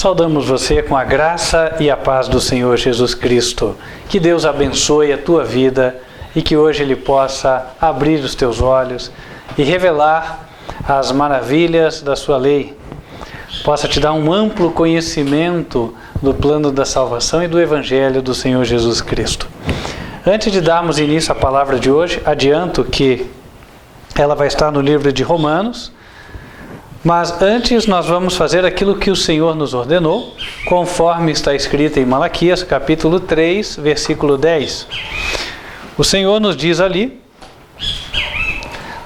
Saudamos você com a graça e a paz do Senhor Jesus Cristo. Que Deus abençoe a tua vida e que hoje Ele possa abrir os teus olhos e revelar as maravilhas da sua lei. Possa te dar um amplo conhecimento do plano da salvação e do Evangelho do Senhor Jesus Cristo. Antes de darmos início à palavra de hoje, adianto que ela vai estar no livro de Romanos, mas antes nós vamos fazer aquilo que o Senhor nos ordenou, conforme está escrito em Malaquias, capítulo 3, versículo 10. O Senhor nos diz ali: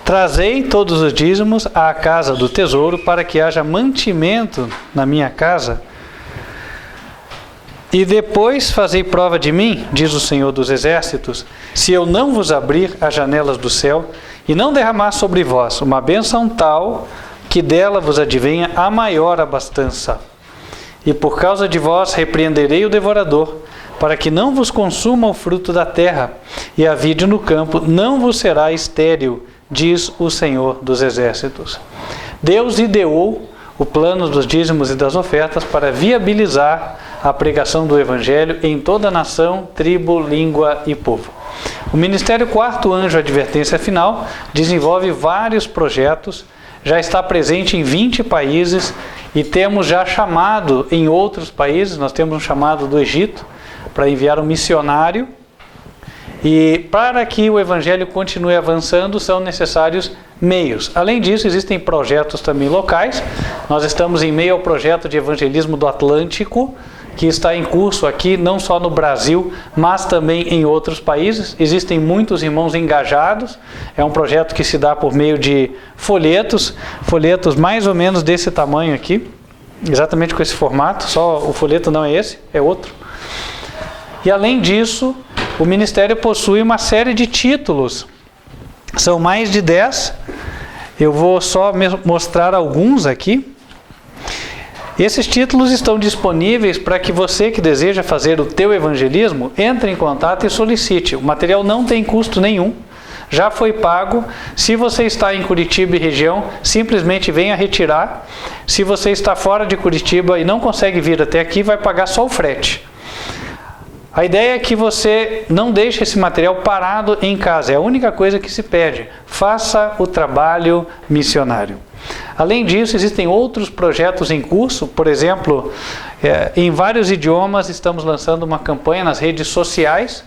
trazei todos os dízimos à casa do tesouro, para que haja mantimento na minha casa. E depois fazei prova de mim, diz o Senhor dos Exércitos, se eu não vos abrir as janelas do céu e não derramar sobre vós uma bênção tal que dela vos advenha a maior abastança. E por causa de vós repreenderei o devorador, para que não vos consuma o fruto da terra, e a vide no campo não vos será estéril, diz o Senhor dos Exércitos. Deus ideou o plano dos dízimos e das ofertas para viabilizar a pregação do Evangelho em toda a nação, tribo, língua e povo. O Ministério Quarto Anjo Advertência Final desenvolve vários projetos, já está presente em 20 países e temos já chamado em outros países. Nós temos um chamado do Egito para enviar um missionário, e para que o Evangelho continue avançando são necessários meios. Além disso, existem projetos também locais. Nós estamos em meio ao projeto de evangelismo do Atlântico, que está em curso aqui, não só no Brasil, mas também em outros países. Existem muitos irmãos engajados. É um projeto que se dá por meio de folhetos mais ou menos desse tamanho aqui, exatamente com esse formato, só o folheto não é esse, é outro. E além disso, o Ministério possui uma série de títulos. São mais de 10. Eu vou só mostrar alguns aqui. Esses títulos estão disponíveis para que você que deseja fazer o teu evangelismo entre em contato e solicite. O material não tem custo nenhum, já foi pago. Se você está em Curitiba e região, simplesmente venha retirar. Se você está fora de Curitiba e não consegue vir até aqui, vai pagar só o frete. A ideia é que você não deixe esse material parado em casa, é a única coisa que se pede. Faça o trabalho missionário. Além disso, existem outros projetos em curso. Por exemplo, em vários idiomas estamos lançando uma campanha nas redes sociais.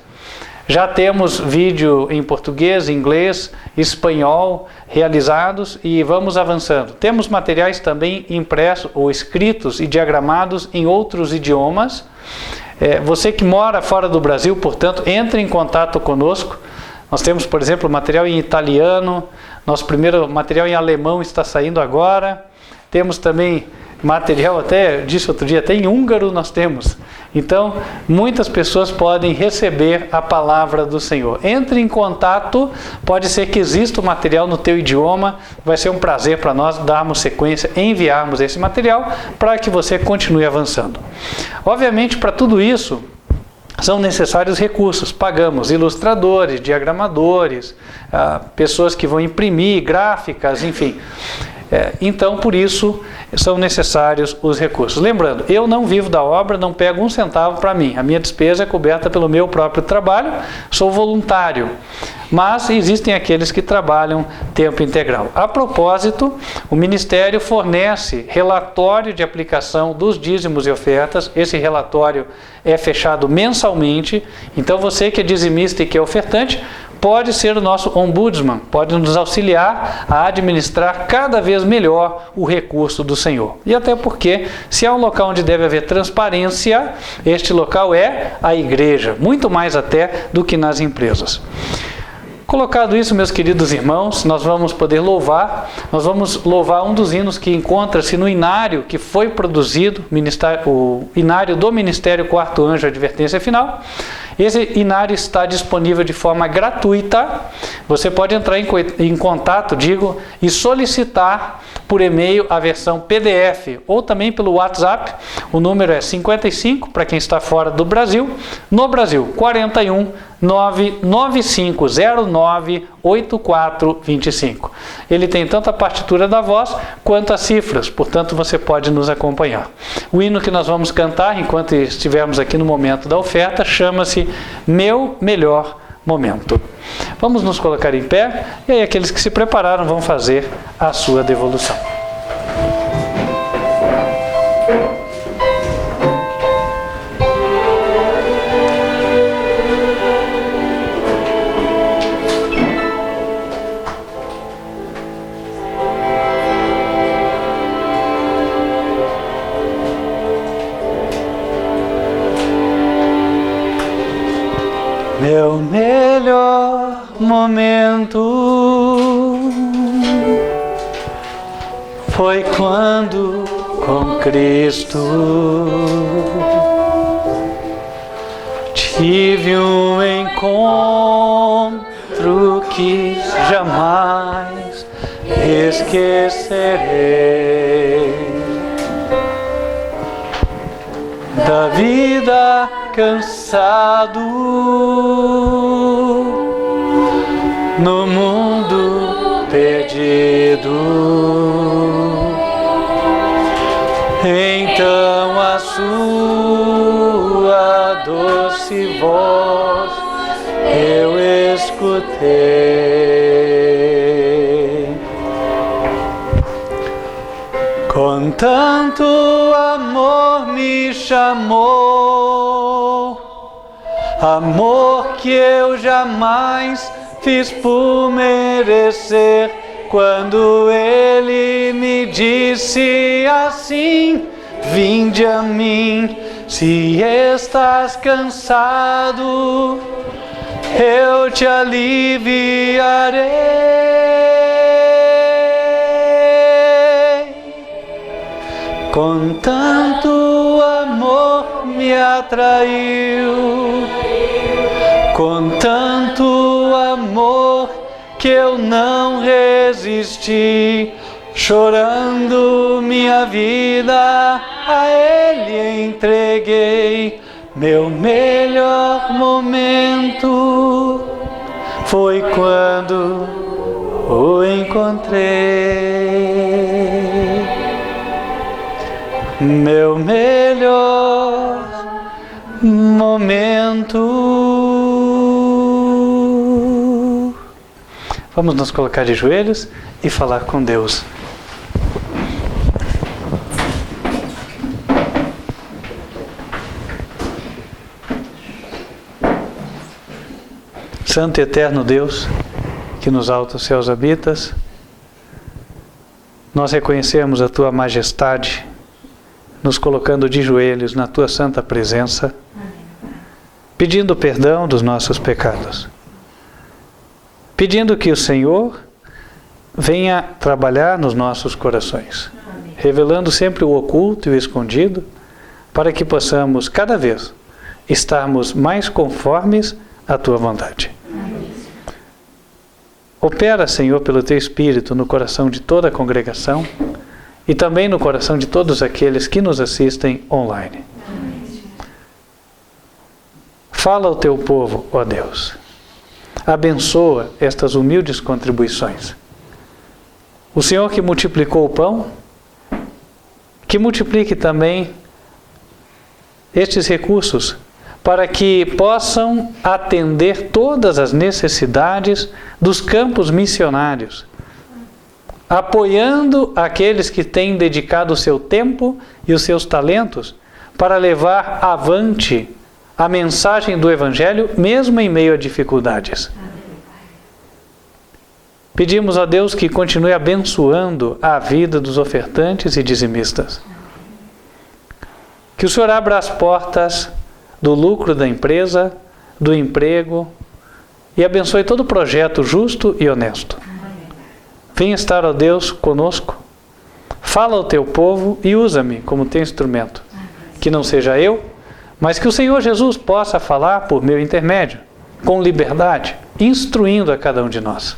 Já temos vídeo em português, inglês, espanhol realizados e vamos avançando. Temos materiais também impressos ou escritos e diagramados em outros idiomas. Você que mora fora do Brasil, portanto, entre em contato conosco. Nós temos, por exemplo, material em italiano, nosso primeiro material em alemão está saindo agora. Temos também material, até disse outro dia, até em húngaro nós temos. Então, muitas pessoas podem receber a palavra do Senhor. Entre em contato, pode ser que exista o material no teu idioma. Vai ser um prazer para nós darmos sequência, enviarmos esse material para que você continue avançando. Obviamente, para tudo isso, são necessários recursos. Pagamos ilustradores, diagramadores, pessoas que vão imprimir, gráficas, enfim. Então, por isso, são necessários os recursos. Lembrando, eu não vivo da obra, não pego um centavo para mim. A minha despesa é coberta pelo meu próprio trabalho, sou voluntário. Mas existem aqueles que trabalham tempo integral. A propósito, o Ministério fornece relatório de aplicação dos dízimos e ofertas. Esse relatório é fechado mensalmente. Então, você que é dizimista e que é ofertante, pode ser o nosso ombudsman, pode nos auxiliar a administrar cada vez melhor o recurso do Senhor. E até porque, se há um local onde deve haver transparência, este local é a igreja, muito mais até do que nas empresas. Colocado isso, meus queridos irmãos, nós vamos poder louvar. Nós vamos louvar um dos hinos que encontra-se no inário que foi produzido, o inário do Ministério Quarto Anjo Advertência Final. Esse inário está disponível de forma gratuita. Você pode entrar em contato, e solicitar por e-mail a versão PDF ou também pelo WhatsApp. O número é 55, para quem está fora do Brasil. No Brasil, 41 995098425. Ele tem tanto a partitura da voz quanto as cifras, portanto você pode nos acompanhar. O hino que nós vamos cantar enquanto estivermos aqui no momento da oferta chama-se Meu Melhor Momento. Vamos nos colocar em pé e aí aqueles que se prepararam vão fazer a sua devolução. Meu melhor momento foi quando com Cristo tive um encontro que jamais esquecerei. Da vida cansado no mundo perdido, então a sua doce voz eu escutei. Com tanto amor me chamou, amor que eu jamais fiz por merecer, quando Ele me disse assim: vinde a mim, se estás cansado, eu te aliviarei. Com tanto amor me atraiu, com tanto amor que eu não resisti, chorando minha vida a Ele entreguei. Meu melhor momento foi quando o encontrei. Meu melhor momento. Vamos nos colocar de joelhos e falar com Deus. Santo e eterno Deus, que nos altos céus habitas, nós reconhecemos a Tua majestade, nos colocando de joelhos na Tua santa presença, pedindo perdão dos nossos pecados, pedindo que o Senhor venha trabalhar nos nossos corações, revelando sempre o oculto e o escondido, para que possamos cada vez estarmos mais conformes à Tua vontade. Opera, Senhor, pelo Teu Espírito no coração de toda a congregação e também no coração de todos aqueles que nos assistem online. Fala ao Teu povo, ó Deus. Abençoa estas humildes contribuições. O Senhor que multiplicou o pão, que multiplique também estes recursos para que possam atender todas as necessidades dos campos missionários, apoiando aqueles que têm dedicado o seu tempo e os seus talentos para levar avante a mensagem do Evangelho, mesmo em meio a dificuldades. Pedimos a Deus que continue abençoando a vida dos ofertantes e dizimistas. Que o Senhor abra as portas do lucro da empresa, do emprego, e abençoe todo projeto justo e honesto. Venha estar, ó Deus, conosco. Fala ao Teu povo e usa-me como Teu instrumento. Que não seja eu, mas que o Senhor Jesus possa falar por meu intermédio, com liberdade, instruindo a cada um de nós.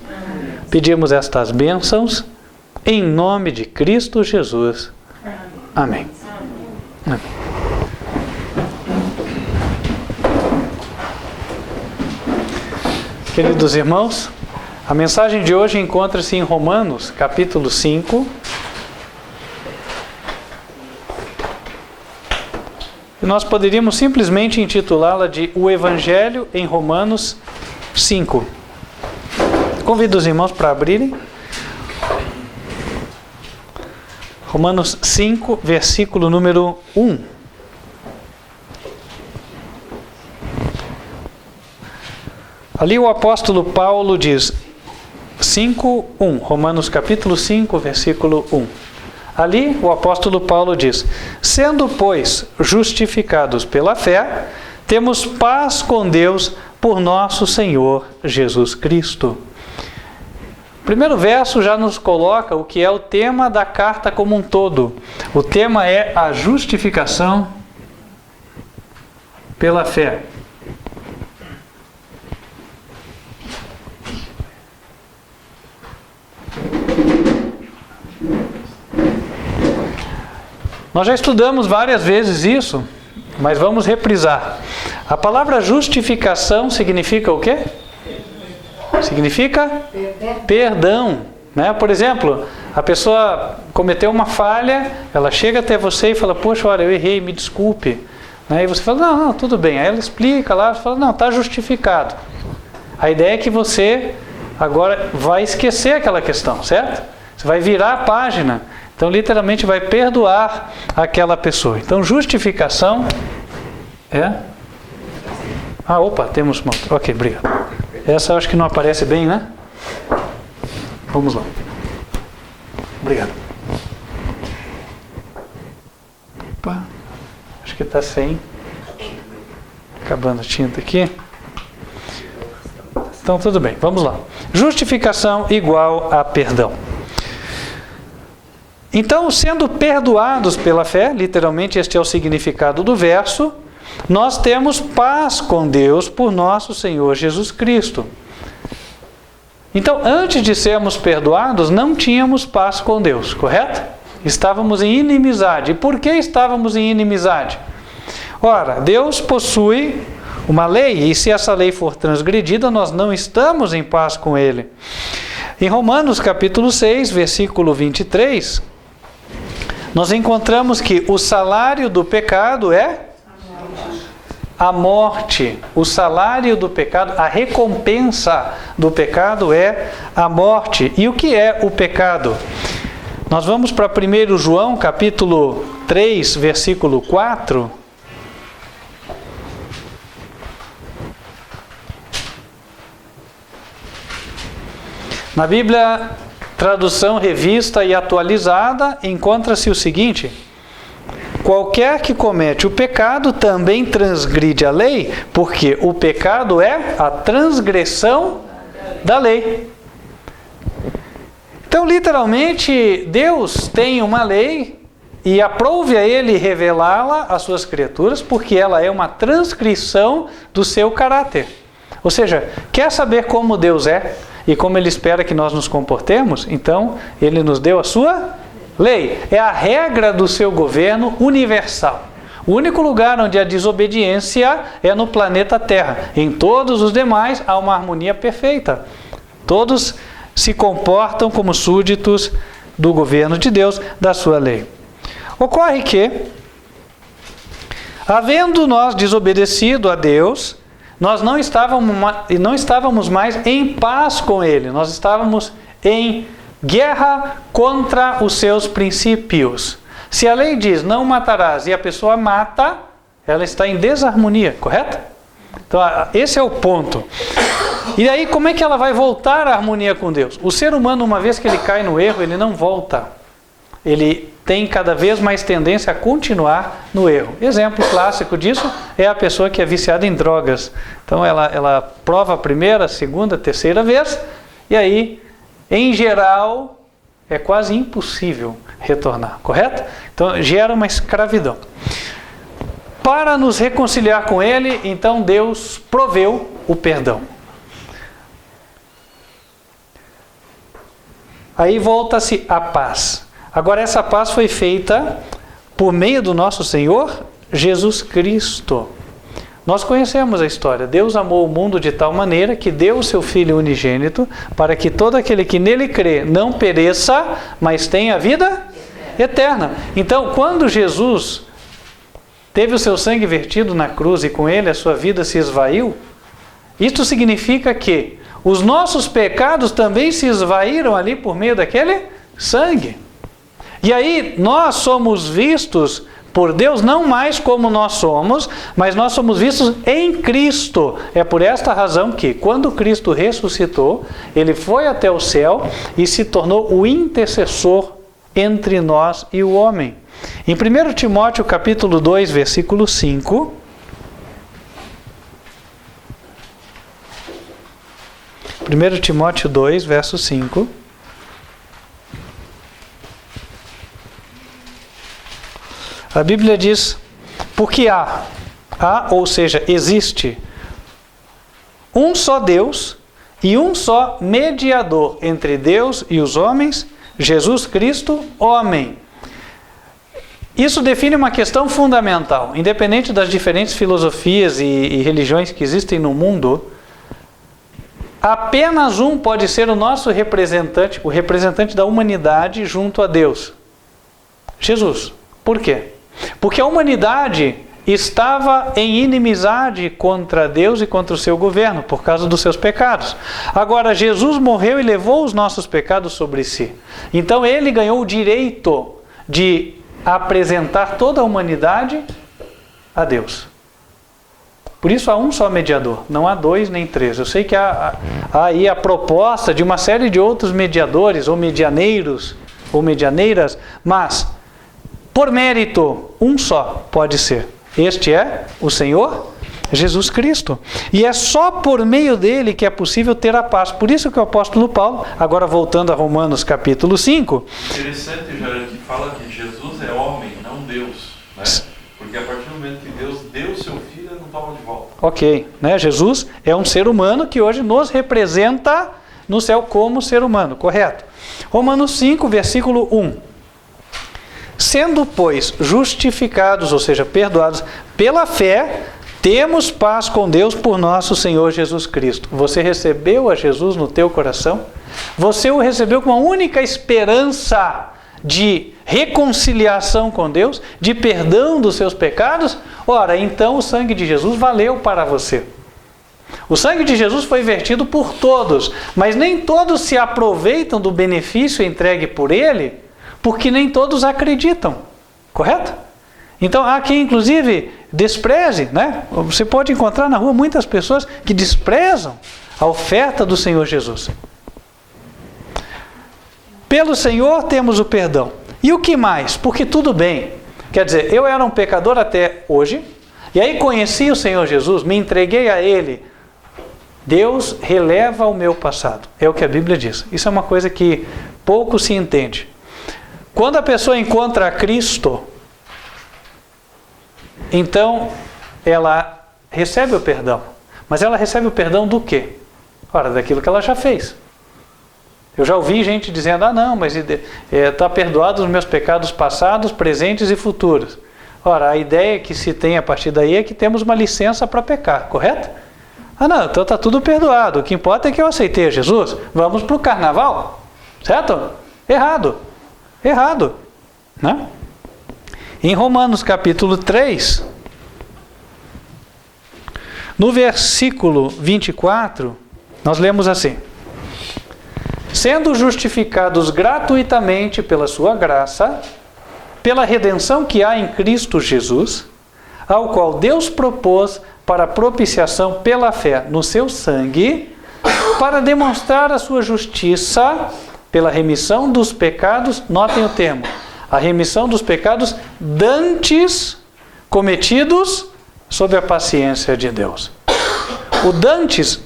Pedimos estas bênçãos em nome de Cristo Jesus. Amém. Amém. Queridos irmãos, a mensagem de hoje encontra-se em Romanos, capítulo 5. E nós poderíamos simplesmente intitulá-la de O Evangelho em Romanos 5. Convido os irmãos para abrirem. Romanos 5, versículo número 1. Ali o apóstolo Paulo diz, 5:1, Romanos capítulo 5, versículo 1. Ali o apóstolo Paulo diz, sendo, pois, justificados pela fé, temos paz com Deus por nosso Senhor Jesus Cristo. O primeiro verso já nos coloca o que é o tema da carta como um todo. O tema é a justificação pela fé. Nós já estudamos várias vezes isso, mas vamos reprisar. A palavra justificação significa o quê? Significa perdão, né? Por exemplo, a pessoa cometeu uma falha, ela chega até você e fala, poxa, olha, eu errei, me desculpe. Né? E você fala, não, tudo bem. Aí ela explica lá, você fala, não, está justificado. A ideia é que você agora vai esquecer aquela questão, certo? Você vai virar a página. Então, literalmente, vai perdoar aquela pessoa. Então, justificação é... temos uma... Ok, obrigado. Essa eu acho que não aparece bem, né? Vamos lá. Obrigado. Opa, acho que está sem. Acabando a tinta aqui. Então, tudo bem. Vamos lá. Justificação igual a perdão. Então, sendo perdoados pela fé, literalmente este é o significado do verso, nós temos paz com Deus por nosso Senhor Jesus Cristo. Então, antes de sermos perdoados, não tínhamos paz com Deus, correto? Estávamos em inimizade. E por que estávamos em inimizade? Ora, Deus possui uma lei, e se essa lei for transgredida, nós não estamos em paz com Ele. Em Romanos capítulo 6, versículo 23, nós encontramos que o salário do pecado é a morte. O salário do pecado, a recompensa do pecado é a morte. E o que é o pecado? Nós vamos para 1 João capítulo 3, versículo 4. Na Bíblia, tradução revista e atualizada, encontra-se o seguinte: qualquer que comete o pecado também transgride a lei, porque o pecado é a transgressão da lei. Então, literalmente, Deus tem uma lei e aprove a Ele revelá-la às suas criaturas, porque ela é uma transcrição do seu caráter. Ou seja, quer saber como Deus é e como Ele espera que nós nos comportemos? Então, Ele nos deu a sua lei. É a regra do seu governo universal. O único lugar onde a desobediência é no planeta Terra. Em todos os demais há uma harmonia perfeita. Todos se comportam como súditos do governo de Deus, da sua lei. Ocorre que, havendo nós desobedecido a Deus, nós não estávamos mais em paz com Ele. Nós estávamos em guerra contra os seus princípios. Se a lei diz não matarás e a pessoa mata, ela está em desarmonia, correto? Então, esse é o ponto. E aí, como é que ela vai voltar à harmonia com Deus? O ser humano, uma vez que ele cai no erro, ele não volta. Ele tem cada vez mais tendência a continuar no erro. Exemplo clássico disso é a pessoa que é viciada em drogas. Então, ela prova a primeira, segunda, terceira vez, e aí, em geral, é quase impossível retornar, correto? Então, gera uma escravidão. Para nos reconciliar com Ele, então Deus proveu o perdão. Aí volta-se a paz. Agora, essa paz foi feita por meio do nosso Senhor Jesus Cristo. Nós conhecemos a história. Deus amou o mundo de tal maneira que deu o seu Filho unigênito para que todo aquele que nele crê não pereça, mas tenha vida eterna. Então, quando Jesus teve o seu sangue vertido na cruz e com ele a sua vida se esvaiu, isto significa que os nossos pecados também se esvaíram ali por meio daquele sangue. E aí nós somos vistos por Deus não mais como nós somos, mas nós somos vistos em Cristo. É por esta razão que, quando Cristo ressuscitou, Ele foi até o céu e se tornou o intercessor entre nós e o homem. Em 1 Timóteo capítulo 2, versículo 5... 1 Timóteo 2, verso 5... A Bíblia diz, porque ou seja, existe um só Deus e um só mediador entre Deus e os homens, Jesus Cristo, homem. Isso define uma questão fundamental. Independente das diferentes filosofias e religiões que existem no mundo, apenas um pode ser o nosso representante, o representante da humanidade junto a Deus. Jesus. Por quê? Porque a humanidade estava em inimizade contra Deus e contra o seu governo, por causa dos seus pecados. Agora, Jesus morreu e levou os nossos pecados sobre si. Então, ele ganhou o direito de apresentar toda a humanidade a Deus. Por isso, há um só mediador, não há dois nem três. Eu sei que há aí a proposta de uma série de outros mediadores, ou medianeiros, ou medianeiras, mas... por mérito, um só pode ser. Este é o Senhor Jesus Cristo. E é só por meio dele que é possível ter a paz. Por isso que o apóstolo Paulo, agora voltando a Romanos capítulo 5... Interessante, Jair, que fala que Jesus é homem, não Deus. Né? Porque a partir do momento que Deus deu o seu filho, ele não toma de volta. Ok. Né? Jesus é um ser humano que hoje nos representa no céu como ser humano. Correto? Romanos 5, versículo 1. Sendo, pois, justificados, ou seja, perdoados pela fé, temos paz com Deus por nosso Senhor Jesus Cristo. Você recebeu a Jesus no teu coração? Você o recebeu com uma única esperança de reconciliação com Deus, de perdão dos seus pecados? Ora, então o sangue de Jesus valeu para você. O sangue de Jesus foi vertido por todos, mas nem todos se aproveitam do benefício entregue por ele, porque nem todos acreditam, correto? Então há quem inclusive despreze, né? Você pode encontrar na rua muitas pessoas que desprezam a oferta do Senhor Jesus. Pelo Senhor temos o perdão. E o que mais? Porque tudo bem. Quer dizer, eu era um pecador até hoje, e aí conheci o Senhor Jesus, me entreguei a Ele. Deus releva o meu passado. É o que a Bíblia diz. Isso é uma coisa que pouco se entende. Quando a pessoa encontra a Cristo, então ela recebe o perdão. Mas ela recebe o perdão do quê? Ora, daquilo que ela já fez. Eu já ouvi gente dizendo, não, mas está perdoado os meus pecados passados, presentes e futuros. Ora, a ideia que se tem a partir daí é que temos uma licença para pecar, correto? Não, então está tudo perdoado. O que importa é que eu aceitei a Jesus. Vamos para o carnaval, certo? Errado. Errado, né? Em Romanos capítulo 3, no versículo 24, nós lemos assim: sendo justificados gratuitamente pela sua graça, pela redenção que há em Cristo Jesus, ao qual Deus propôs para propiciação pela fé no seu sangue, para demonstrar a sua justiça pela remissão dos pecados, notem o termo, a remissão dos pecados dantes cometidos sob a paciência de Deus. O dantes,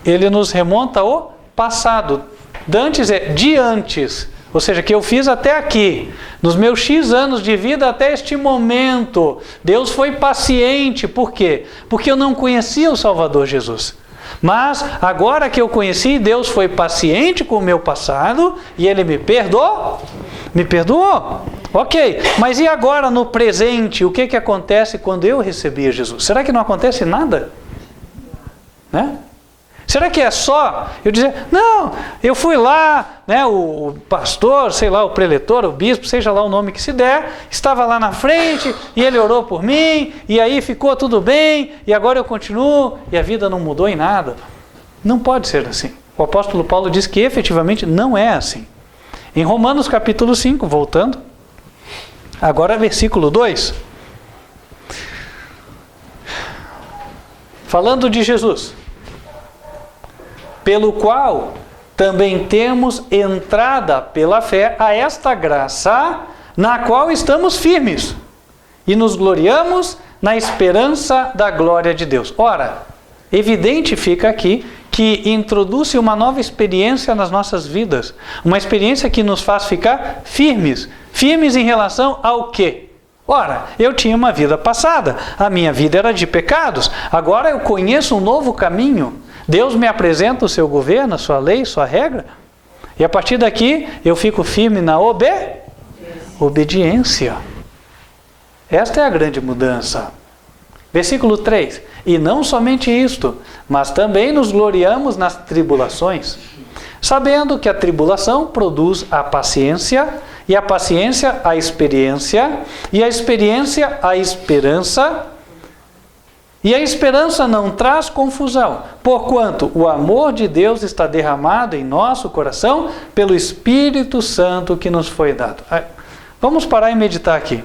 ele nos remonta ao passado. Dantes é de antes, ou seja, que eu fiz até aqui, nos meus X anos de vida até este momento. Deus foi paciente, por quê? Porque eu não conhecia o Salvador Jesus. Mas agora que eu conheci, Deus foi paciente com o meu passado e Ele me perdoou. Me perdoou. Ok, mas e agora no presente? O que acontece quando eu recebi Jesus? Será que não acontece nada? Né? Será que é só eu dizer, não, eu fui lá, né, o pastor, sei lá, o preletor, o bispo, seja lá o nome que se der, estava lá na frente e ele orou por mim, e aí ficou tudo bem, e agora eu continuo, e a vida não mudou em nada. Não pode ser assim. O apóstolo Paulo diz que efetivamente não é assim. Em Romanos capítulo 5, voltando, agora versículo 2, falando de Jesus, pelo qual também temos entrada pela fé a esta graça, na qual estamos firmes, e nos gloriamos na esperança da glória de Deus. Ora, evidente fica aqui que introduz uma nova experiência nas nossas vidas, uma experiência que nos faz ficar firmes. Firmes em relação ao quê? Ora, eu tinha uma vida passada, a minha vida era de pecados, agora eu conheço um novo caminho. Deus me apresenta o seu governo, a sua lei, sua regra, e a partir daqui eu fico firme na obediência. Esta é a grande mudança. Versículo 3, e não somente isto, mas também nos gloriamos nas tribulações, sabendo que a tribulação produz a paciência, e a paciência a experiência, e a experiência a esperança, e a esperança não traz confusão, porquanto o amor de Deus está derramado em nosso coração pelo Espírito Santo que nos foi dado. Vamos parar e meditar aqui.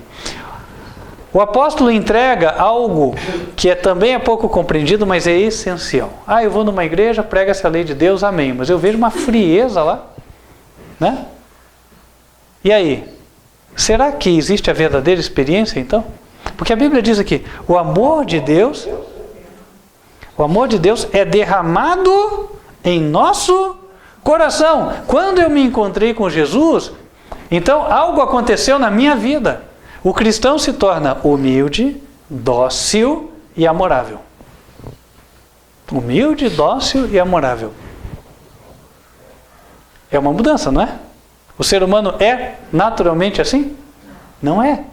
O apóstolo entrega algo que também é pouco compreendido, mas é essencial. Eu vou numa igreja, prega-se a lei de Deus, amém. Mas eu vejo uma frieza lá, né? E aí? Será que existe a verdadeira experiência, então? Porque a Bíblia diz aqui, o amor de Deus é derramado em nosso coração. Quando eu me encontrei com Jesus, então algo aconteceu na minha vida. O cristão se torna humilde, dócil e amorável. Humilde, dócil e amorável. É uma mudança, não é? O ser humano é naturalmente assim? Não é.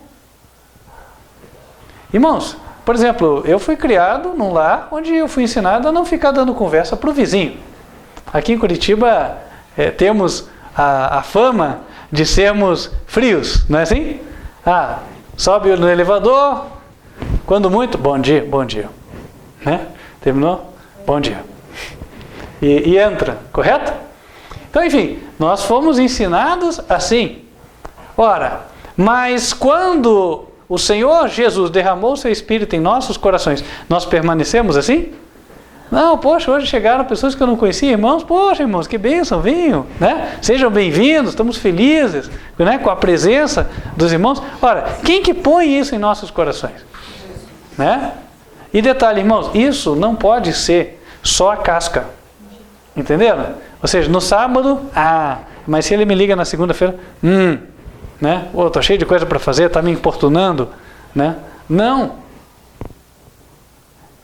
Irmãos, por exemplo, eu fui criado num lar onde eu fui ensinado a não ficar dando conversa para o vizinho. Aqui em Curitiba temos a fama de sermos frios, não é assim? Sobe no elevador, quando muito, bom dia. Né? Terminou? Bom dia. E entra, correto? Então, enfim, nós fomos ensinados assim. Ora, mas quando o Senhor Jesus derramou o seu Espírito em nossos corações, nós permanecemos assim? Não, poxa, hoje chegaram pessoas que eu não conhecia, irmãos, poxa, irmãos, que bênção, vinham, né? Sejam bem-vindos, estamos felizes, né, com a presença dos irmãos. Ora, quem que põe isso em nossos corações? Né? E detalhe, irmãos, isso não pode ser só a casca, entenderam? Ou seja, no sábado, mas se ele me liga na segunda-feira, né? Tô cheio de coisa para fazer, tá me importunando, né? Não.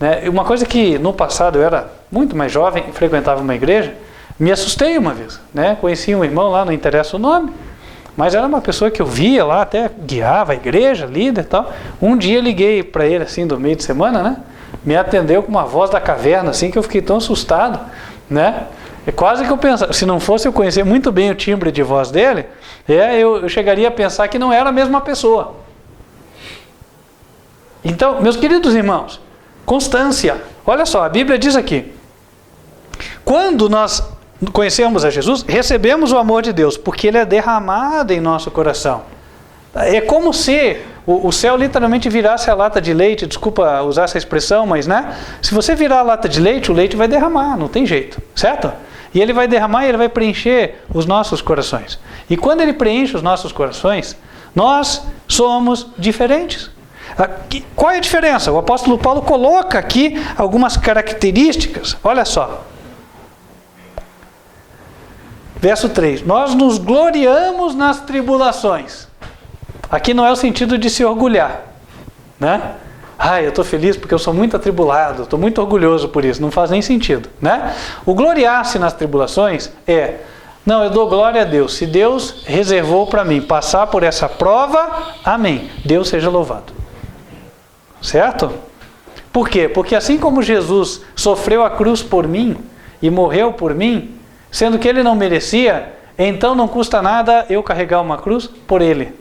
Né? Uma coisa que no passado eu era muito mais jovem e frequentava uma igreja, me assustei uma vez, né? Conheci um irmão lá, não interessa o nome, mas era uma pessoa que eu via lá, até guiava a igreja, líder e tal. Um dia liguei para ele assim do meio de semana, né? Me atendeu com uma voz da caverna assim que eu fiquei tão assustado, né? É quase que eu pensava, se não fosse eu conhecer muito bem o timbre de voz dele, eu chegaria a pensar que não era a mesma pessoa. Então, meus queridos irmãos, constância. Olha só, a Bíblia diz aqui, quando nós conhecemos a Jesus, recebemos o amor de Deus, porque ele é derramado em nosso coração. É como se o céu literalmente virasse a lata de leite, desculpa usar essa expressão, mas né? Se você virar a lata de leite, o leite vai derramar, não tem jeito, certo? E ele vai derramar e ele vai preencher os nossos corações. E quando ele preenche os nossos corações, nós somos diferentes. Qual é a diferença? O apóstolo Paulo coloca aqui algumas características. Olha só. Verso 3. Nós nos gloriamos nas tribulações. Aqui não é o sentido de se orgulhar, né? Eu estou feliz porque eu sou muito atribulado, estou muito orgulhoso por isso. Não faz nem sentido, né? O gloriar-se nas tribulações é Não, eu dou glória a Deus. Se Deus reservou para mim passar por essa prova, amém. Deus seja louvado. Certo? Por quê? Porque assim como Jesus sofreu a cruz por mim e morreu por mim, sendo que ele não merecia, então não custa nada eu carregar uma cruz por ele.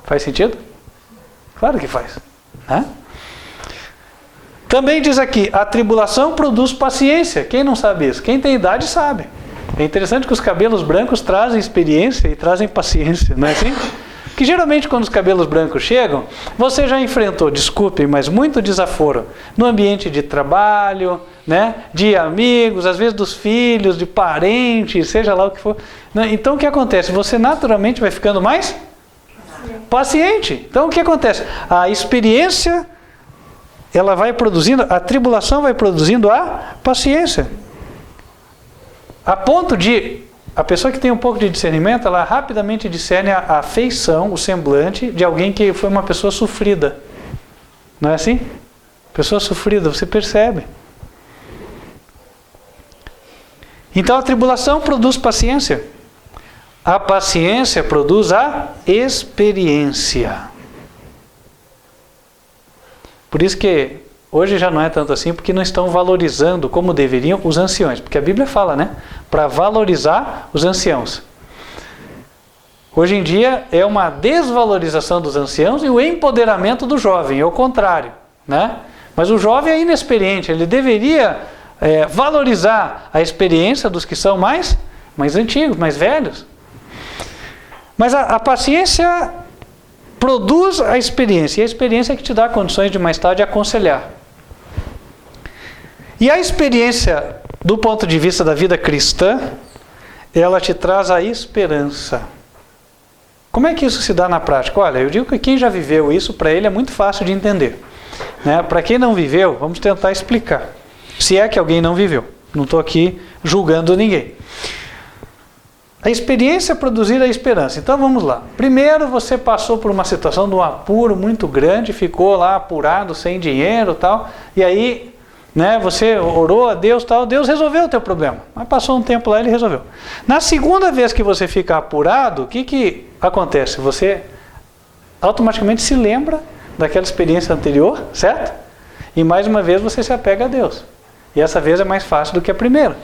Faz sentido? Claro que faz. Né? Também diz aqui, a tribulação produz paciência. Quem não sabe isso? Quem tem idade sabe. É interessante que os cabelos brancos trazem experiência e trazem paciência, não é assim? Que geralmente quando os cabelos brancos chegam, você já enfrentou, desculpem, mas muito desaforo no ambiente de trabalho, né? De amigos, às vezes dos filhos, de parentes, seja lá o que for. Então o que acontece? Você naturalmente vai ficando mais paciente. Então o que acontece? A experiência, ela vai produzindo, a tribulação vai produzindo a paciência. A ponto de, a pessoa que tem um pouco de discernimento, ela rapidamente discerne a feição, o semblante de alguém que foi uma pessoa sofrida. Não é assim? Pessoa sofrida, você percebe. Então a tribulação produz paciência. A paciência produz a experiência. Por isso que hoje já não é tanto assim, porque não estão valorizando como deveriam os anciões. Porque a Bíblia fala, né? Para valorizar os anciãos. Hoje em dia é uma desvalorização dos anciãos e o empoderamento do jovem, é o contrário, né? Mas o jovem é inexperiente, ele deveria valorizar a experiência dos que são mais antigos, mais velhos. Mas a paciência produz a experiência, e a experiência é que te dá condições de mais tarde aconselhar. E a experiência, do ponto de vista da vida cristã, ela te traz a esperança. Como é que isso se dá na prática? Olha, eu digo que quem já viveu isso, para ele é muito fácil de entender. Né? Para quem não viveu, vamos tentar explicar. Se é que alguém não viveu. Não estou aqui julgando ninguém. A experiência é produzir a esperança. Então vamos lá. Primeiro você passou por uma situação de um apuro muito grande, ficou lá apurado, sem dinheiro e tal, e aí, né, você orou a Deus, tal, Deus resolveu o teu problema. Mas passou um tempo lá e ele resolveu. Na segunda vez que você fica apurado, o que acontece? Você automaticamente se lembra daquela experiência anterior, certo? E mais uma vez você se apega a Deus. E essa vez é mais fácil do que a primeira.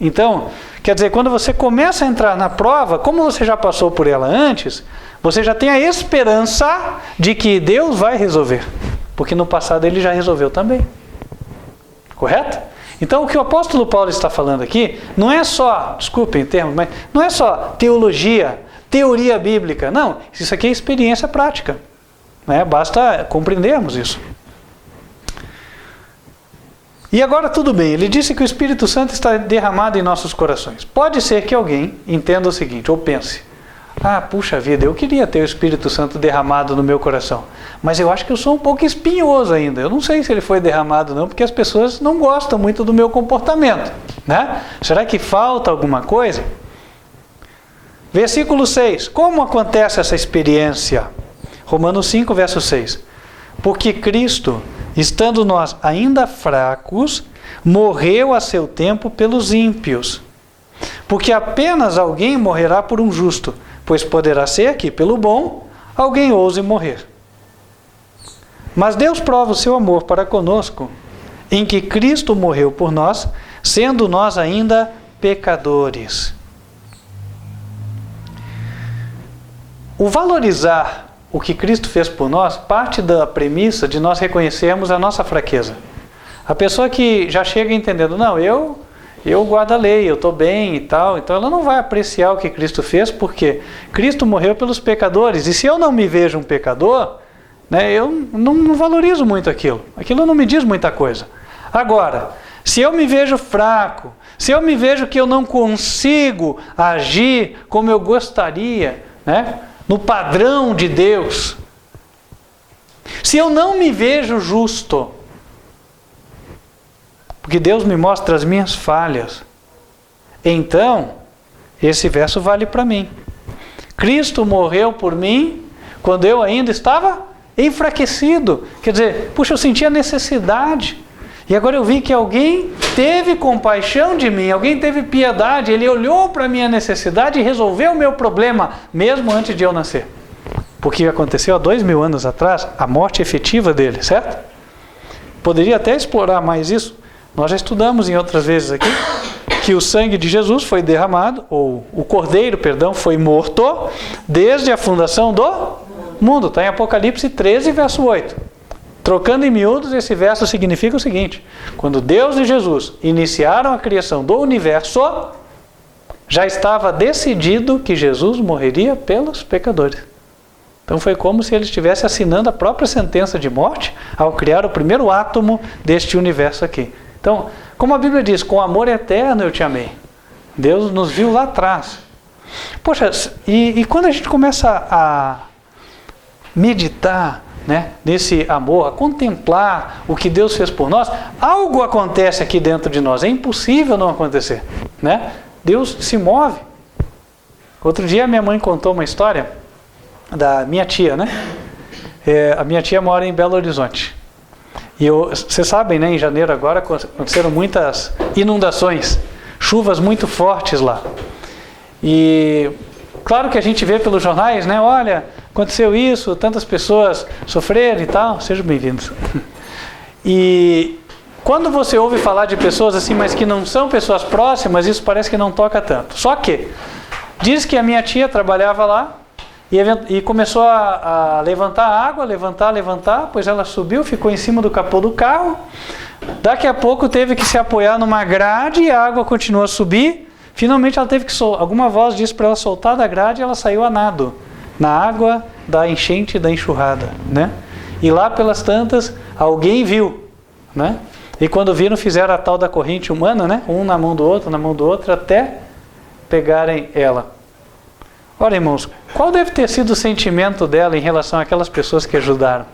Então, quer dizer, quando você começa a entrar na prova, como você já passou por ela antes, você já tem a esperança de que Deus vai resolver. Porque no passado ele já resolveu também. Correto? Então o que o apóstolo Paulo está falando aqui, não é só, desculpem o termo, mas não é só teologia, teoria bíblica. Não, isso aqui é experiência prática. Né? Basta compreendermos isso. E agora tudo bem, ele disse que o Espírito Santo está derramado em nossos corações. Pode ser que alguém entenda o seguinte, ou pense, puxa vida, eu queria ter o Espírito Santo derramado no meu coração, mas eu acho que eu sou um pouco espinhoso ainda, eu não sei se ele foi derramado não, porque as pessoas não gostam muito do meu comportamento, né? Será que falta alguma coisa? Versículo 6, como acontece essa experiência? Romanos 5, verso 6, porque Cristo, estando nós ainda fracos, morreu a seu tempo pelos ímpios. Porque apenas alguém morrerá por um justo, pois poderá ser que, pelo bom, alguém ouse morrer. Mas Deus prova o seu amor para conosco, em que Cristo morreu por nós, sendo nós ainda pecadores. O valorizar o que Cristo fez por nós, parte da premissa de nós reconhecermos a nossa fraqueza. A pessoa que já chega entendendo, não, eu guardo a lei, eu estou bem e tal, então ela não vai apreciar o que Cristo fez, porque Cristo morreu pelos pecadores, e se eu não me vejo um pecador, né, eu não valorizo muito aquilo não me diz muita coisa. Agora, se eu me vejo fraco, se eu me vejo que eu não consigo agir como eu gostaria, né, no padrão de Deus, se eu não me vejo justo, porque Deus me mostra as minhas falhas, então esse verso vale para mim. Cristo morreu por mim quando eu ainda estava enfraquecido, quer dizer, puxa, eu sentia necessidade, E agora eu vi que alguém teve compaixão de mim, alguém teve piedade, ele olhou para a minha necessidade e resolveu o meu problema, mesmo antes de eu nascer. Porque aconteceu há 2000 anos atrás, a morte efetiva dele, certo? Poderia até explorar mais isso. Nós já estudamos em outras vezes aqui, que o sangue de Jesus foi derramado, ou o Cordeiro, perdão, foi morto, desde a fundação do mundo. Está em Apocalipse 13, verso 8. Trocando em miúdos, esse verso significa o seguinte: quando Deus e Jesus iniciaram a criação do universo, já estava decidido que Jesus morreria pelos pecadores. Então foi como se ele estivesse assinando a própria sentença de morte ao criar o primeiro átomo deste universo aqui. Então, como a Bíblia diz, com amor eterno eu te amei. Deus nos viu lá atrás. Poxa, e quando a gente começa a meditar, né, nesse amor, a contemplar o que Deus fez por nós, algo acontece aqui dentro de nós. É impossível não acontecer, né? Deus se move. Outro dia minha mãe contou uma história da minha tia, né? A minha tia mora em Belo Horizonte. E vocês sabem, né, em janeiro agora aconteceram muitas inundações, chuvas muito fortes lá. E claro que a gente vê pelos jornais, né? Olha, aconteceu isso, tantas pessoas sofreram e tal. Sejam bem-vindos. E quando você ouve falar de pessoas assim, mas que não são pessoas próximas, isso parece que não toca tanto. Só que diz que a minha tia trabalhava lá e começou a levantar água, levantar, pois ela subiu, ficou em cima do capô do carro. Daqui a pouco teve que se apoiar numa grade e a água continuou a subir. Finalmente ela teve que alguma voz disse para ela soltar da grade e ela saiu a nado na água da enchente e da enxurrada, né? E lá pelas tantas alguém viu, né? E quando viram, fizeram a tal da corrente humana, né? Um na mão do outro, até pegarem ela. Olha, irmãos, qual deve ter sido o sentimento dela em relação àquelas pessoas que ajudaram?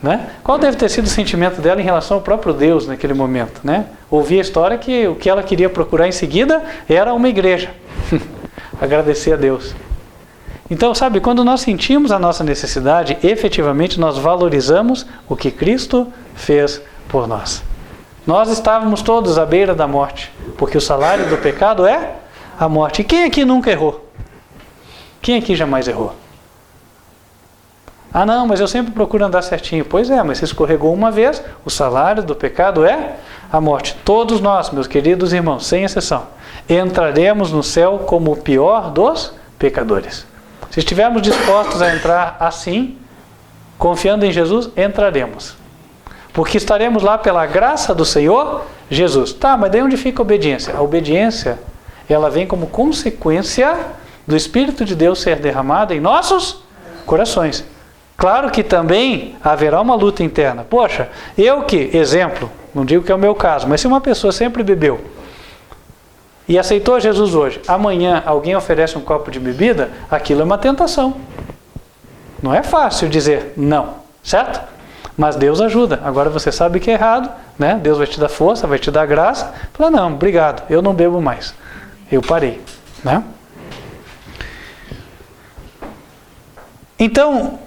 Né? Qual deve ter sido o sentimento dela em relação ao próprio Deus naquele momento, né? Ouvi a história que o que ela queria procurar em seguida era uma igreja. Agradecer a Deus. Então, sabe, quando nós sentimos a nossa necessidade, efetivamente nós valorizamos o que Cristo fez por nós. Nós estávamos todos à beira da morte, porque o salário do pecado é a morte. E quem aqui nunca errou? Quem aqui jamais errou? Ah não, mas eu sempre procuro andar certinho. Pois é, mas você escorregou uma vez, o salário do pecado é a morte. Todos nós, meus queridos irmãos, sem exceção, entraremos no céu como o pior dos pecadores. Se estivermos dispostos a entrar assim, confiando em Jesus, entraremos. Porque estaremos lá pela graça do Senhor Jesus. Tá, mas daí onde fica a obediência? A obediência, ela vem como consequência do Espírito de Deus ser derramado em nossos corações. Claro que também haverá uma luta interna. Poxa, exemplo, não digo que é o meu caso, mas se uma pessoa sempre bebeu e aceitou Jesus hoje, amanhã alguém oferece um copo de bebida, aquilo é uma tentação. Não é fácil dizer não, certo? Mas Deus ajuda. Agora você sabe que é errado, né? Deus vai te dar força, vai te dar graça. Fala, não, obrigado, eu não bebo mais. Eu parei, né? Então,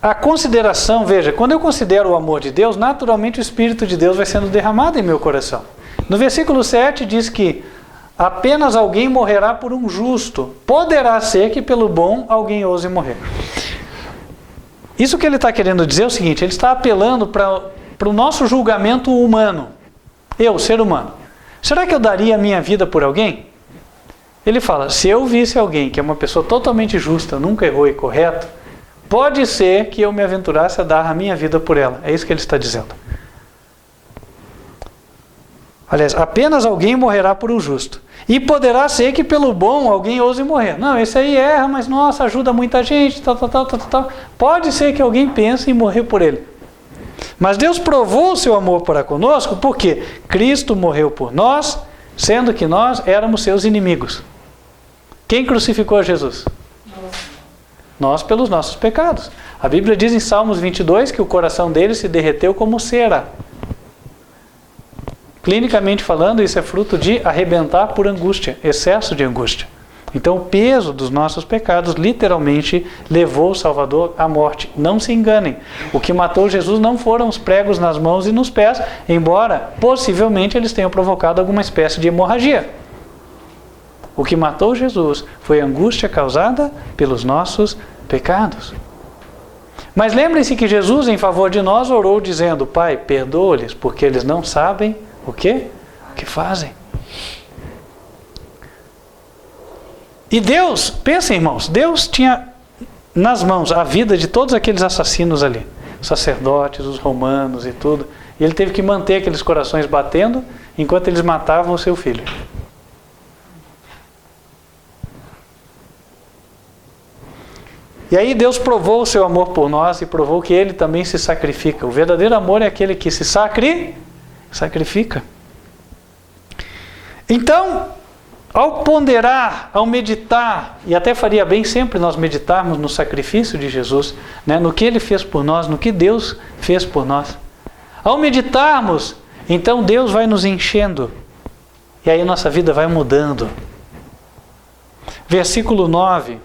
a consideração, veja, quando eu considero o amor de Deus, naturalmente o Espírito de Deus vai sendo derramado em meu coração. No versículo 7 diz que apenas alguém morrerá por um justo. Poderá ser que pelo bom alguém ouse morrer. Isso que ele está querendo dizer é o seguinte, ele está apelando para o nosso julgamento humano. Eu, ser humano. Será que eu daria a minha vida por alguém? Ele fala, se eu visse alguém que é uma pessoa totalmente justa, nunca errou e correto, pode ser que eu me aventurasse a dar a minha vida por ela. É isso que ele está dizendo. Aliás, apenas alguém morrerá por um justo. E poderá ser que pelo bom alguém ouse morrer. Não, esse aí erra, mas nossa, ajuda muita gente, tal. Pode ser que alguém pense em morrer por ele. Mas Deus provou o seu amor para conosco porque Cristo morreu por nós, sendo que nós éramos seus inimigos. Quem crucificou Jesus? Nós pelos nossos pecados. A Bíblia diz em Salmos 22 que o coração dele se derreteu como cera. Clinicamente falando, isso é fruto de arrebentar por angústia, excesso de angústia. Então o peso dos nossos pecados literalmente levou o Salvador à morte. Não se enganem. O que matou Jesus não foram os pregos nas mãos e nos pés, embora possivelmente eles tenham provocado alguma espécie de hemorragia. O que matou Jesus foi a angústia causada pelos nossos pecados. Mas lembrem-se que Jesus, em favor de nós, orou dizendo: Pai, perdoa-lhes, porque eles não sabem o quê? O que fazem. E Deus, pensem, irmãos, Deus tinha nas mãos a vida de todos aqueles assassinos ali, os sacerdotes, os romanos e tudo, e ele teve que manter aqueles corações batendo enquanto eles matavam o seu filho. E aí Deus provou o seu amor por nós e provou que ele também se sacrifica. O verdadeiro amor é aquele que se sacrifica. Então, ao ponderar, ao meditar, e até faria bem sempre nós meditarmos no sacrifício de Jesus, né, no que ele fez por nós, no que Deus fez por nós. Ao meditarmos, então Deus vai nos enchendo, e aí nossa vida vai mudando. Versículo 9.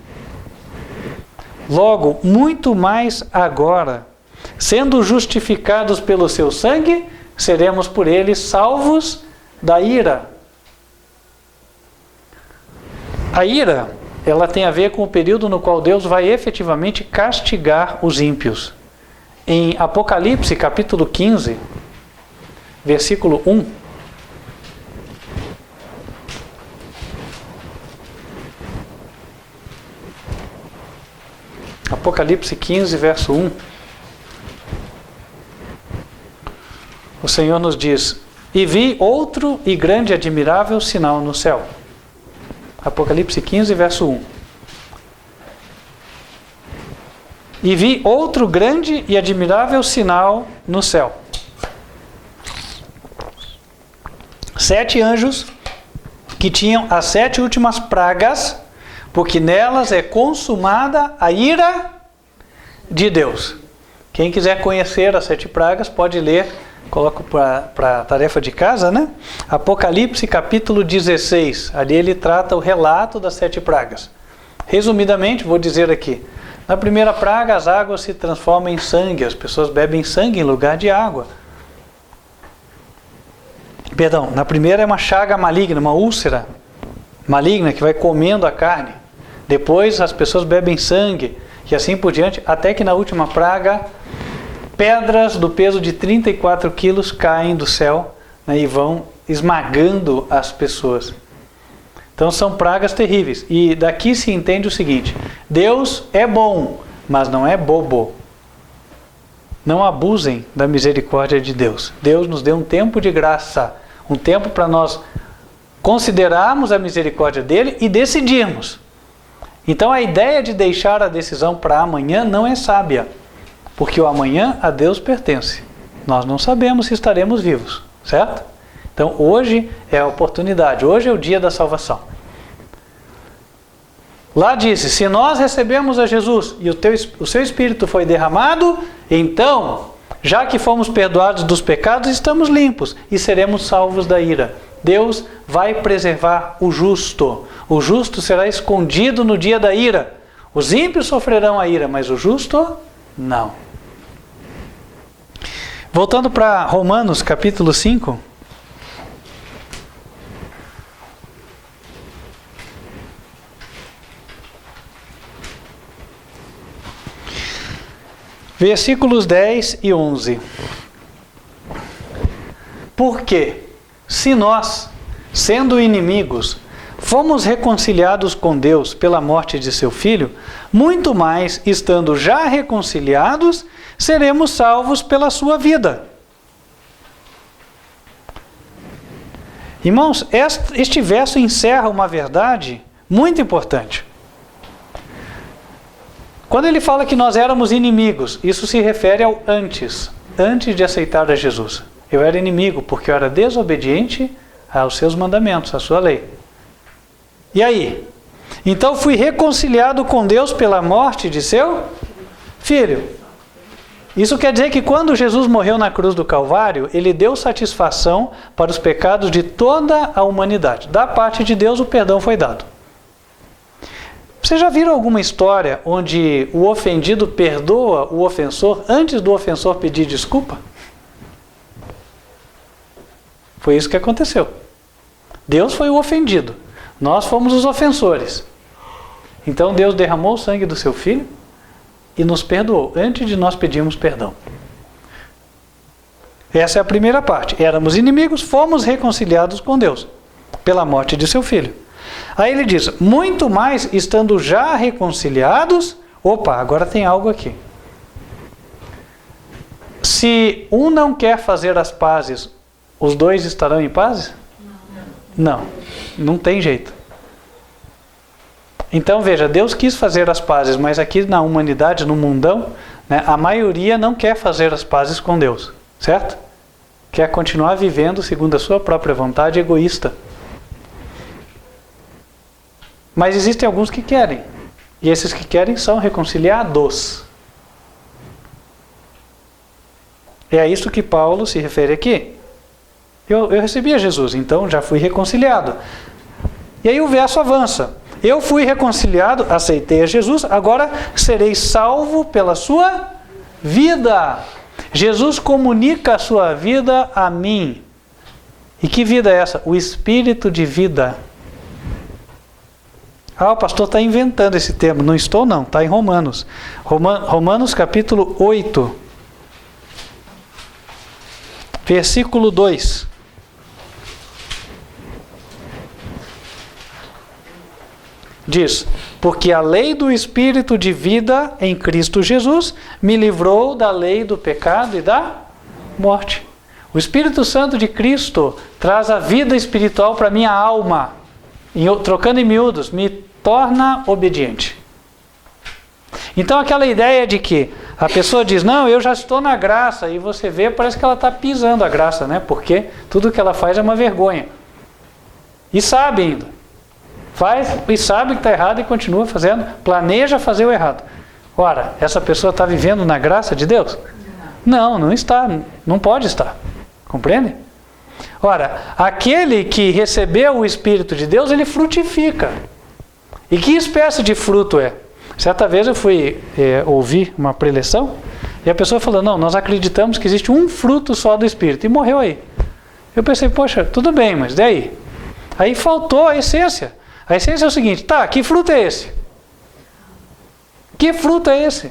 Logo, muito mais agora, sendo justificados pelo seu sangue, seremos por ele salvos da ira. A ira, ela tem a ver com o período no qual Deus vai efetivamente castigar os ímpios. Em Apocalipse, capítulo 15, versículo 1. Apocalipse 15, verso 1. O Senhor nos diz: E vi outro e grande e admirável sinal no céu. Apocalipse 15, verso 1. E vi outro grande e admirável sinal no céu. 7 anjos que tinham as 7 últimas pragas, porque nelas é consumada a ira de Deus. Quem quiser conhecer as 7 pragas pode ler, coloco para a tarefa de casa, né? Apocalipse capítulo 16, ali ele trata o relato das 7 pragas. Resumidamente, vou dizer aqui. Na primeira praga, as águas se transformam em sangue, as pessoas bebem sangue em lugar de água. Perdão, na primeira é uma chaga maligna, uma úlcera maligna que vai comendo a carne. Depois as pessoas bebem sangue e assim por diante, até que na última praga, pedras do peso de 34 quilos caem do céu, né, e vão esmagando as pessoas. Então são pragas terríveis. E daqui se entende o seguinte: Deus é bom, mas não é bobo. Não abusem da misericórdia de Deus. Deus nos deu um tempo de graça, um tempo para nós considerarmos a misericórdia dele e decidirmos. Então a ideia de deixar a decisão para amanhã não é sábia, porque o amanhã a Deus pertence. Nós não sabemos se estaremos vivos, certo? Então hoje é a oportunidade, hoje é o dia da salvação. Lá disse: se nós recebemos a Jesus e o seu Espírito foi derramado, então, já que fomos perdoados dos pecados, estamos limpos e seremos salvos da ira. Deus vai preservar o justo. O justo será escondido no dia da ira. Os ímpios sofrerão a ira, mas o justo, não. Voltando para Romanos, capítulo 5. Versículos 10 e 11. Porque, se nós, sendo inimigos, fomos reconciliados com Deus pela morte de seu Filho, muito mais, estando já reconciliados, seremos salvos pela sua vida. Irmãos, este verso encerra uma verdade muito importante. Quando ele fala que nós éramos inimigos, isso se refere ao antes de aceitar a Jesus. Eu era inimigo porque eu era desobediente aos seus mandamentos, à sua lei. E aí? Então fui reconciliado com Deus pela morte de seu Filho. Isso quer dizer que quando Jesus morreu na cruz do Calvário, ele deu satisfação para os pecados de toda a humanidade. Da parte de Deus o perdão foi dado. Vocês já viram alguma história onde o ofendido perdoa o ofensor antes do ofensor pedir desculpa? Foi isso que aconteceu. Deus foi o ofendido. Nós fomos os ofensores. Então Deus derramou o sangue do seu Filho e nos perdoou antes de nós pedirmos perdão. Essa é a primeira parte. Éramos inimigos, fomos reconciliados com Deus pela morte de seu Filho. Aí ele diz, muito mais estando já reconciliados. Opa, agora tem algo aqui. Se um não quer fazer as pazes, os dois estarão em paz? Não tem jeito. Então veja, Deus quis fazer as pazes, mas aqui na humanidade, no mundão, né, a maioria não quer fazer as pazes com Deus, certo? Quer continuar vivendo segundo a sua própria vontade egoísta. Mas existem alguns que querem. E esses que querem são reconciliados. É a isso que Paulo se refere aqui. Eu recebi a Jesus, então já fui reconciliado. E aí o verso avança. Eu fui reconciliado, aceitei a Jesus, agora serei salvo pela sua vida. Jesus comunica a sua vida a mim. E que vida é essa? O espírito de vida. Ah, o pastor está inventando esse termo. Não estou não, está em Romanos. Romanos capítulo 8. Versículo 2. Diz, porque a lei do Espírito de vida em Cristo Jesus me livrou da lei do pecado e da morte. O Espírito Santo de Cristo traz a vida espiritual para a minha alma. Trocando em miúdos, me torna obediente. Então aquela ideia de que a pessoa diz, não, eu já estou na graça, e você vê, parece que ela está pisando a graça, né? Porque tudo que ela faz é uma vergonha. E sabe ainda. Faz e sabe que está errado e continua fazendo, planeja fazer o errado. Ora, essa pessoa está vivendo na graça de Deus? Não está, não pode estar. Compreende? Ora, aquele que recebeu o Espírito de Deus, ele frutifica. E que espécie de fruto é? Certa vez eu fui ouvir uma preleção e a pessoa falou, não, nós acreditamos que existe um fruto só do Espírito. E morreu aí. Eu pensei, poxa, tudo bem, mas daí? Aí faltou a essência. A essência é o seguinte, tá, que fruto é esse? Que fruto é esse?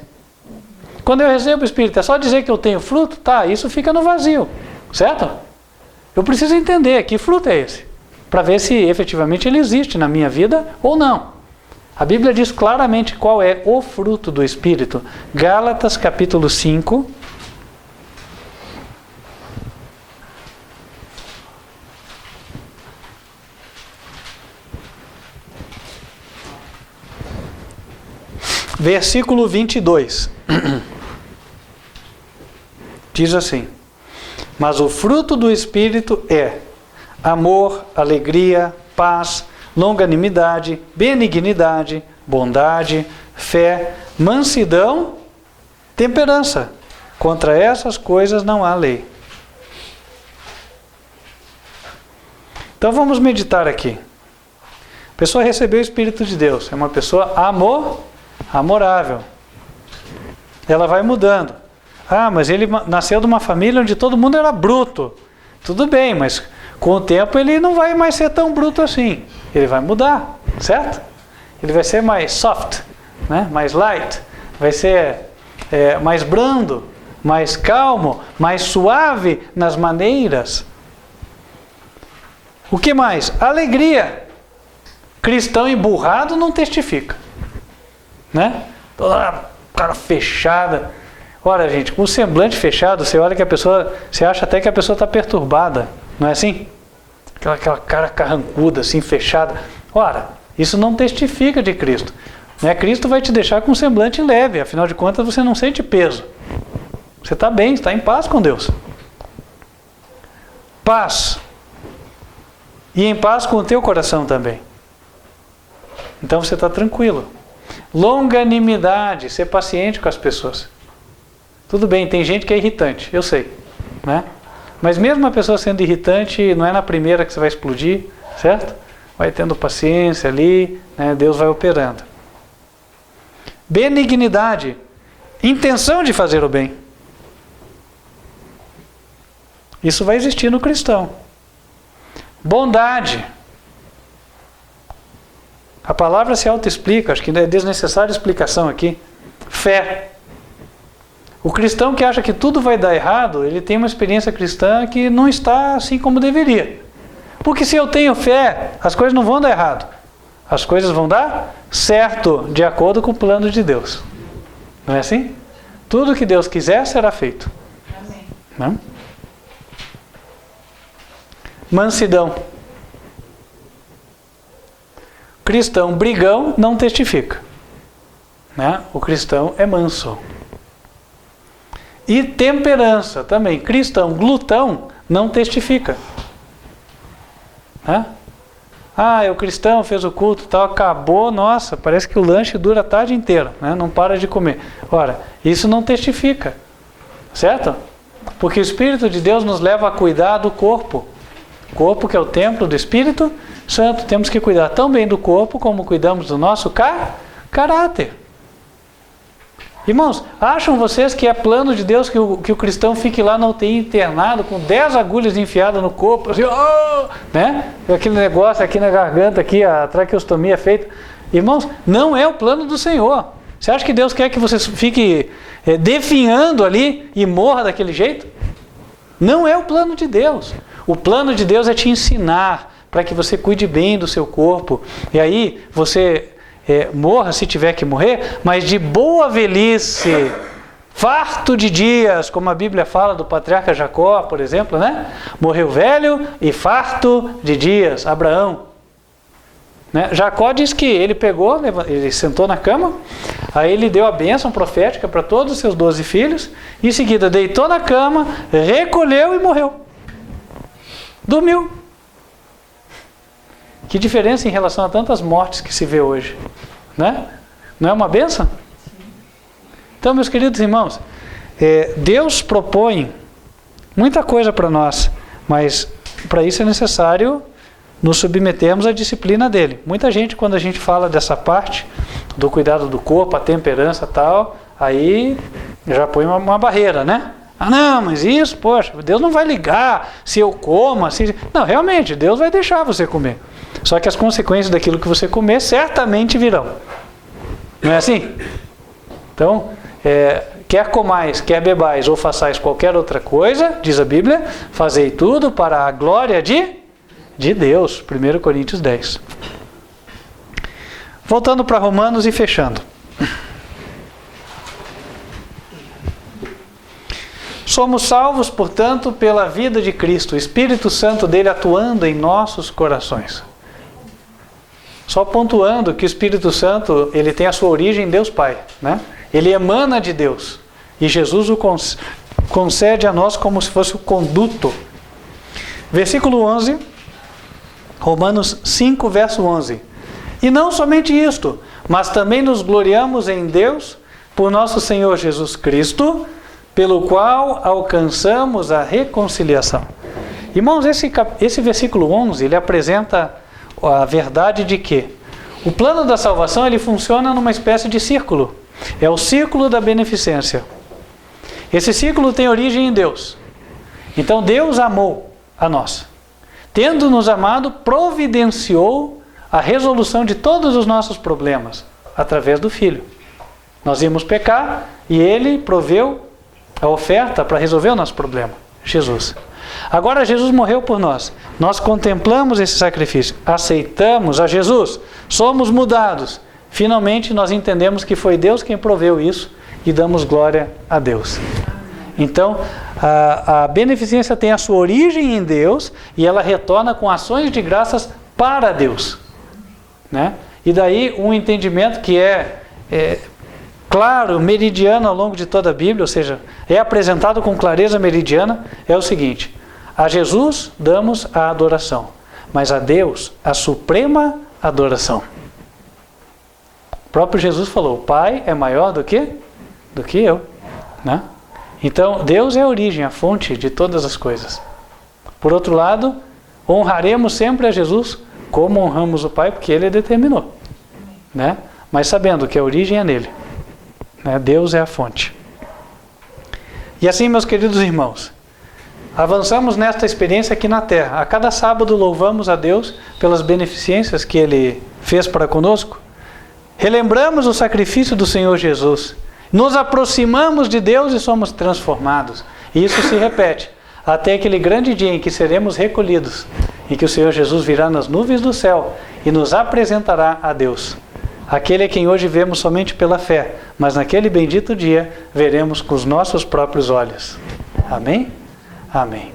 Quando eu recebo o Espírito, é só dizer que eu tenho fruto? Tá, isso fica no vazio, certo? Eu preciso entender que fruto é esse, para ver se efetivamente ele existe na minha vida ou não. A Bíblia diz claramente qual é o fruto do Espírito. Gálatas capítulo 5. Versículo 22. Diz assim, mas o fruto do Espírito é amor, alegria, paz, longanimidade, benignidade, bondade, fé, mansidão, temperança. Contra essas coisas não há lei. Então vamos meditar aqui. A pessoa recebeu o Espírito de Deus, é uma pessoa amorável. Ela vai mudando. Ah, mas ele nasceu de uma família onde todo mundo era bruto. Tudo bem, mas com o tempo ele não vai mais ser tão bruto assim. Ele vai mudar, certo? Ele vai ser mais soft, né? Mais light, vai ser mais brando, mais calmo, mais suave nas maneiras. O que mais? Alegria. Cristão emburrado não testifica, né? Toda cara fechada. Ora, gente, com o semblante fechado, você olha que a pessoa, você acha até que a pessoa está perturbada, não é assim? Aquela cara carrancuda, assim, fechada. Ora, isso não testifica de Cristo. Né? Cristo vai te deixar com um semblante leve, afinal de contas você não sente peso. Você está bem, está em paz com Deus. Paz. E em paz com o teu coração também. Então você está tranquilo. Longanimidade, ser paciente com as pessoas. Tudo bem, tem gente que é irritante, eu sei, né? Mas mesmo a pessoa sendo irritante, não é na primeira que você vai explodir, certo? Vai tendo paciência ali, né? Deus vai operando. benignidade, intenção de fazer o bem. Isso vai existir no cristão. Bondade. A palavra se autoexplica, acho que é desnecessária explicação aqui. Fé. O cristão que acha que tudo vai dar errado, ele tem uma experiência cristã que não está assim como deveria. Porque se eu tenho fé, as coisas não vão dar errado. As coisas vão dar certo, de acordo com o plano de Deus. Não é assim? Tudo que Deus quiser será feito. Amém. Não? Mansidão. Cristão brigão não testifica. Né? O cristão é manso. E temperança também. Cristão glutão não testifica. Né? O cristão fez o culto e tal, acabou, nossa, parece que o lanche dura a tarde inteira, né? Não para de comer. Ora, isso não testifica. Certo? Porque o Espírito de Deus nos leva a cuidar do corpo. Corpo que é o templo do Espírito Santo. Temos que cuidar tão bem do corpo como cuidamos do nosso caráter. Irmãos, acham vocês que é plano de Deus que o cristão fique lá na UTI internado com 10 agulhas enfiadas no corpo, assim, né? Aquele negócio aqui na garganta, aqui, a traqueostomia feita. Irmãos, não é o plano do Senhor. Você acha que Deus quer que você fique definhando ali e morra daquele jeito? Não é o plano de Deus. O plano de Deus é te ensinar para que você cuide bem do seu corpo. E aí você morra se tiver que morrer, mas de boa velhice, farto de dias, como a Bíblia fala do patriarca Jacó, por exemplo, né? Morreu velho e farto de dias, Abraão. Né? Jacó diz que ele pegou, ele sentou na cama, aí ele deu a bênção profética para todos os seus 12 filhos, e em seguida deitou na cama, recolheu e morreu. Dormiu. Que diferença em relação a tantas mortes que se vê hoje, né? Não é uma bênção? Então, meus queridos irmãos, Deus propõe muita coisa para nós, mas para isso é necessário nos submetermos à disciplina dele. Muita gente, quando a gente fala dessa parte do cuidado do corpo, a temperança e tal, aí já põe uma barreira, né? Não, mas isso, poxa, Deus não vai ligar se eu como, assim. Não, realmente, Deus vai deixar você comer. Só que as consequências daquilo que você comer certamente virão. Não é assim? Então, quer comais, quer bebais ou façais qualquer outra coisa, diz a Bíblia, fazei tudo para a glória de Deus. 1 Coríntios 10. Voltando para Romanos e fechando. Somos salvos, portanto, pela vida de Cristo, o Espírito Santo dele atuando em nossos corações. Só pontuando que o Espírito Santo, ele tem a sua origem em Deus Pai, né? Ele emana de Deus. E Jesus o concede a nós como se fosse o conduto. Versículo 11, Romanos 5, verso 11. E não somente isto, mas também nos gloriamos em Deus, por nosso Senhor Jesus Cristo, pelo qual alcançamos a reconciliação. Irmãos, esse versículo 11, ele apresenta a verdade de que o plano da salvação, ele funciona numa espécie de círculo. É o círculo da beneficência. Esse círculo tem origem em Deus. Então Deus amou a nós. Tendo nos amado, providenciou a resolução de todos os nossos problemas através do Filho. Nós íamos pecar e Ele proveu a oferta para resolver o nosso problema, Jesus. Agora Jesus morreu por nós. Nós contemplamos esse sacrifício, aceitamos a Jesus, somos mudados. Finalmente nós entendemos que foi Deus quem proveu isso e damos glória a Deus. Então, a beneficência tem a sua origem em Deus e ela retorna com ações de graças para Deus. Né? E daí um entendimento que claro, meridiano ao longo de toda a Bíblia, ou seja, é apresentado com clareza meridiana, é o seguinte: a Jesus damos a adoração, mas a Deus a suprema adoração. O próprio Jesus falou, o Pai é maior do que eu. Né? Então, Deus é a origem, a fonte de todas as coisas. Por outro lado, honraremos sempre a Jesus como honramos o Pai, porque Ele determinou. Né? Mas sabendo que a origem é nele. né? Deus é a fonte. E assim, meus queridos irmãos, avançamos nesta experiência aqui na Terra. A cada sábado louvamos a Deus pelas beneficências que Ele fez para conosco. Relembramos o sacrifício do Senhor Jesus. Nos aproximamos de Deus e somos transformados. E isso se repete até aquele grande dia em que seremos recolhidos, em que o Senhor Jesus virá nas nuvens do céu e nos apresentará a Deus. Aquele a quem hoje vemos somente pela fé, mas naquele bendito dia veremos com os nossos próprios olhos. Amém? Amém.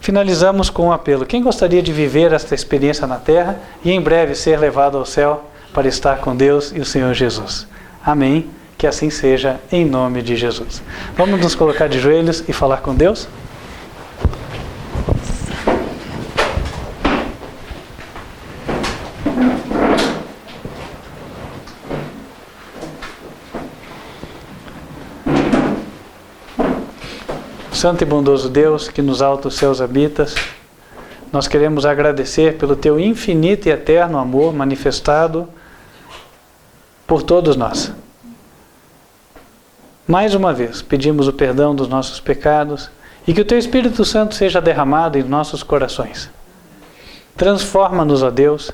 Finalizamos com um apelo. Quem gostaria de viver esta experiência na terra e em breve ser levado ao céu para estar com Deus e o Senhor Jesus? Amém. Que assim seja, em nome de Jesus. Vamos nos colocar de joelhos e falar com Deus? Santo e bondoso Deus, que nos altos céus habitas, nós queremos agradecer pelo Teu infinito e eterno amor manifestado por todos nós. Mais uma vez, pedimos o perdão dos nossos pecados e que o Teu Espírito Santo seja derramado em nossos corações. Transforma-nos, ó Deus,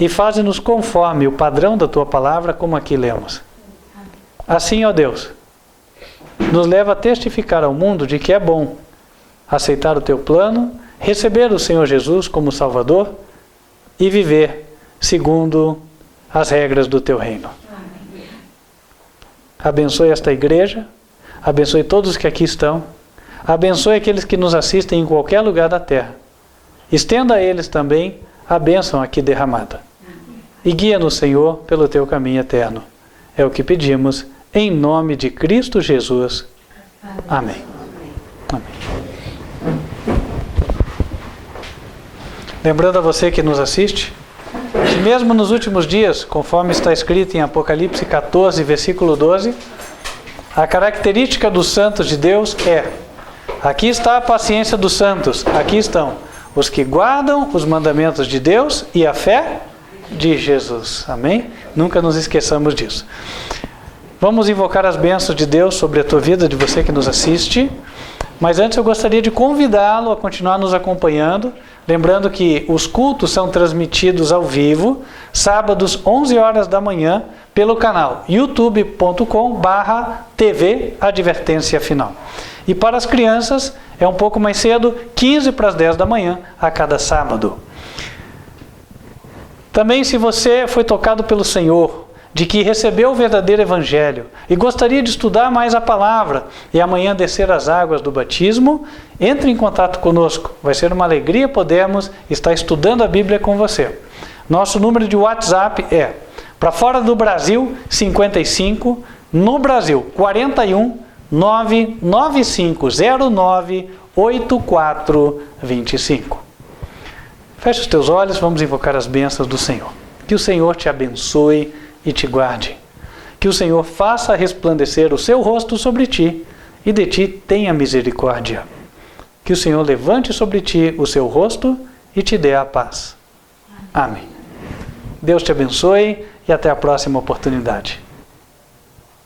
e faze-nos conforme o padrão da Tua palavra, como aqui lemos. Assim, ó Deus, nos leva a testificar ao mundo de que é bom aceitar o Teu plano, receber o Senhor Jesus como Salvador e viver segundo as regras do Teu reino. Abençoe esta igreja, abençoe todos que aqui estão, abençoe aqueles que nos assistem em qualquer lugar da terra. Estenda a eles também a bênção aqui derramada. E guia-nos, Senhor, pelo Teu caminho eterno. É o que pedimos, em nome de Cristo Jesus. Amém. Amém. Lembrando a você que nos assiste, que mesmo nos últimos dias, conforme está escrito em Apocalipse 14, versículo 12, a característica dos santos de Deus é: aqui está a paciência dos santos, aqui estão os que guardam os mandamentos de Deus e a fé de Jesus. Amém? Nunca nos esqueçamos disso. Vamos invocar as bênçãos de Deus sobre a tua vida, de você que nos assiste. Mas antes eu gostaria de convidá-lo a continuar nos acompanhando. Lembrando que os cultos são transmitidos ao vivo, sábados, 11 horas da manhã, pelo canal youtube.com/TV Advertência Final. E para as crianças, é um pouco mais cedo, 15 para as 10 da manhã, a cada sábado. Também, se você foi tocado pelo Senhor, de que recebeu o verdadeiro Evangelho e gostaria de estudar mais a palavra e amanhã descer as águas do batismo, entre em contato conosco. Vai ser uma alegria podermos estar estudando a Bíblia com você. Nosso número de WhatsApp é, para fora do Brasil, 55, no Brasil, 41 99509 8425. Feche os teus olhos, vamos invocar as bênçãos do Senhor. Que o Senhor te abençoe e te guarde. Que o Senhor faça resplandecer o seu rosto sobre ti e de ti tenha misericórdia. Que o Senhor levante sobre ti o seu rosto e te dê a paz. Amém. Deus te abençoe e até a próxima oportunidade.